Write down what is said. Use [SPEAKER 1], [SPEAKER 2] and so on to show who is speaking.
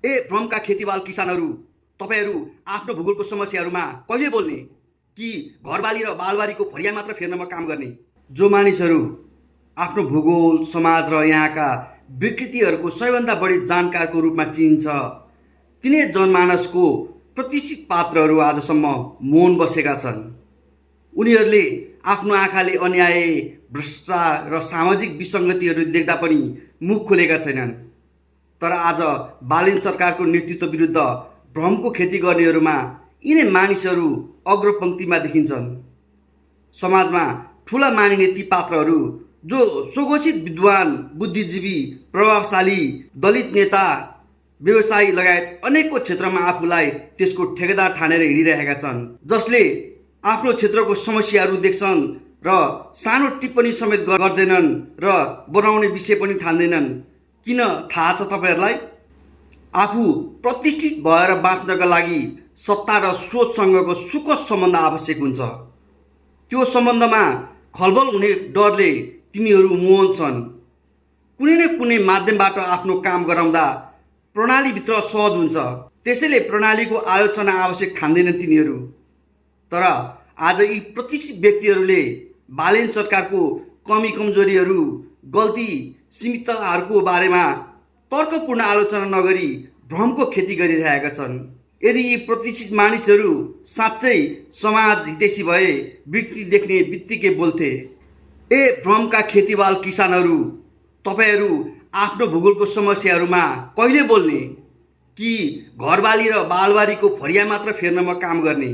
[SPEAKER 1] ए भ्रमका खेतीबाल किसानहरू, तपाईँहरू आफ्नो भूगोलको समस्याहरूमा कहिले बोल्ने कि घरबाली र बालबारीको फरिया मात्र फेर्नमा काम गर्ने? जो मानिसहरू आफ्नो भूगोल, समाज र यहाँका विकृतिहरूको सबैभन्दा बढी जानकारको रूपमा चिनिन्छ, तिनै जनमानसको प्रतिष्ठित पात्रहरू आजसम्म मौन बसेका छन्। उनीहरूले आफ्नो आँखाले अन्याय, भ्रष्टाचार र सामाजिक विसङ्गतिहरू देख्दा पनि मुख खोलेका छैनन्। तर आज बालेन सरकारको नेतृत्व विरुद्ध भ्रमको खेती गर्नेहरूमा यिनै मानिसहरू अग्रपङ्क्तिमा देखिन्छन्। समाजमा ठुला मानिने ती पात्रहरू जो स्वघोषित विद्वान, बुद्धिजीवी, प्रभावशाली, दलित नेता, व्यवसायी लगायत अनेकौं क्षेत्रमा आफूलाई त्यसको ठेकेदार ठानेर हिँडिरहेका छन्, जसले आफ्नो क्षेत्रको समस्याहरू देख्छन् र सानो टिप्पणी समेत गर्दैनन् र बनाउने विषय पनि ठान्दैनन्। किन थाहा छ तपाईँहरूलाई? आफू प्रतिष्ठित भएर बाँच्नका लागि सत्ता र सोचसँगको सुखद सम्बन्ध आवश्यक हुन्छ। त्यो सम्बन्धमा खलबल हुने डरले तिनीहरू मौन छन्। कुनै न कुनै माध्यमबाट आफ्नो काम गराउँदा प्रणालीभित्र सहज हुन्छ, त्यसैले प्रणालीको आलोचना आवश्यक ठान्दैनन् तिनीहरू। तर आज यी प्रतिष्ठित व्यक्तिहरूले बालेन सरकारको कमी कमजोरीहरू, गल्ती सीमितताहरूको बारेमा तर्कपूर्ण आलोचना नगरी भ्रमको खेती गरिरहेका छन्। यदि यी प्रतिष्ठित मानिसहरू साँच्चै समाज हितैषी भए विकृति देख्ने बित्तिकै बोल्थे। ए भ्रमका खेतीबाल किसानहरू, तपाईँहरू आफ्नो भूगोलको समस्याहरूमा कहिले बोल्ने कि घरबाली र बालबारीको फरिया मात्र फेर्नमा काम गर्ने?